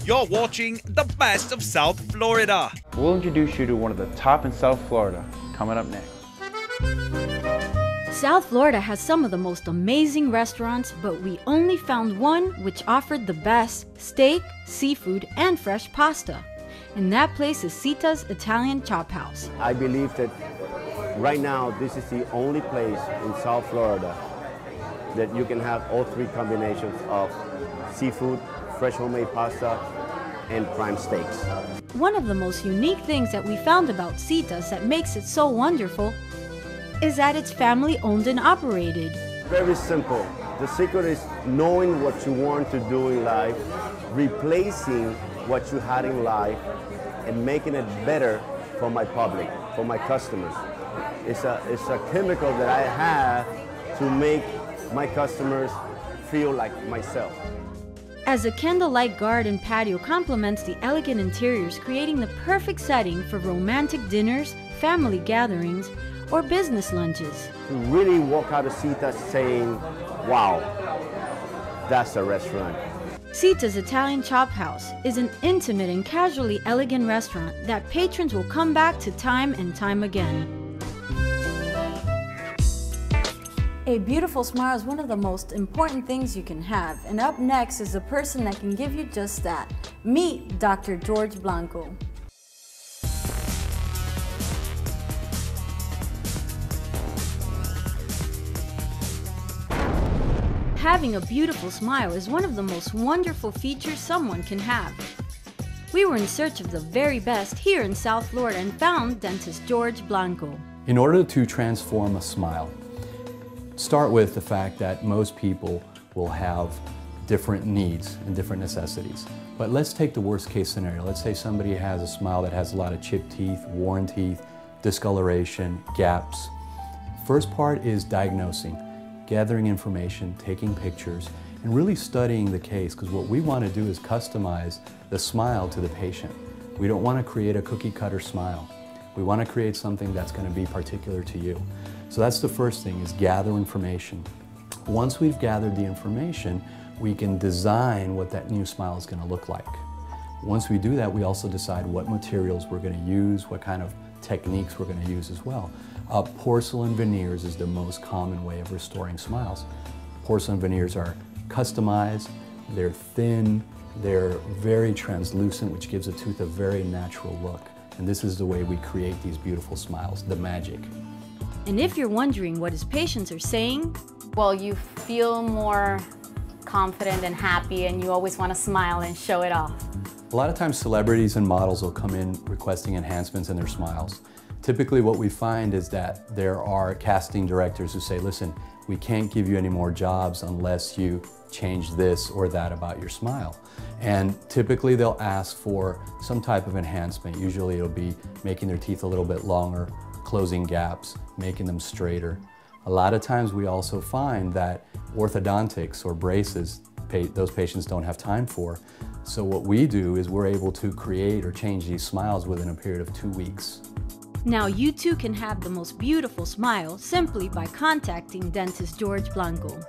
You're watching the best of South Florida. We'll introduce you to one of the top in South Florida, coming up next. South Florida has some of the most amazing restaurants, but we only found one which offered the best steak, seafood, and fresh pasta. And that place is Sita's Italian Chop House. I believe that right now this is the only place in South Florida that you can have all three combinations of seafood, fresh homemade pasta, and prime steaks. One of the most unique things that we found about Sita's that makes it so wonderful is that it's family owned and operated. Very simple. The secret is knowing what you want to do in life, replacing what you had in life, and making it better for my public, for my customers. It's a chemical that I have to make my customers feel like myself. As a candlelight garden patio complements the elegant interiors, creating the perfect setting for romantic dinners, family gatherings, or business lunches. To really walk out of Sita saying, wow, that's a restaurant. Sita's Italian Chop House is an intimate and casually elegant restaurant that patrons will come back to time and time again. A beautiful smile is one of the most important things you can have, and up next is a person that can give you just that. Meet Dr. George Blanco. Having a beautiful smile is one of the most wonderful features someone can have. We were in search of the very best here in South Florida and found dentist George Blanco. In order to transform a smile, start with the fact that most people will have different needs and different necessities. But let's take the worst case scenario. Let's say somebody has a smile that has a lot of chipped teeth, worn teeth, discoloration, gaps. First part is diagnosing, gathering information, taking pictures, and really studying the case, because what we want to do is customize the smile to the patient. We don't want to create a cookie cutter smile. We want to create something that's going to be particular to you. So that's the first thing, is gather information. Once we've gathered the information, we can design what that new smile is going to look like. Once we do that, we also decide what materials we're going to use, what kind of techniques we're going to use as well. Porcelain veneers is the most common way of restoring smiles. Porcelain veneers are customized, they're thin, they're very translucent, which gives a tooth a very natural look. And this is the way we create these beautiful smiles, the magic. And if you're wondering what his patients are saying, well, you feel more confident and happy, and you always want to smile and show it off. A lot of times celebrities and models will come in requesting enhancements in their smiles. Typically what we find is that there are casting directors who say, listen, we can't give you any more jobs unless you change this or that about your smile. And typically they'll ask for some type of enhancement. Usually it'll be making their teeth a little bit longer, closing gaps, making them straighter. A lot of times we also find that orthodontics or braces, those patients don't have time for. So what we do is we're able to create or change these smiles within a period of 2 weeks. now you too can have the most beautiful smile simply by contacting dentist George Blanco.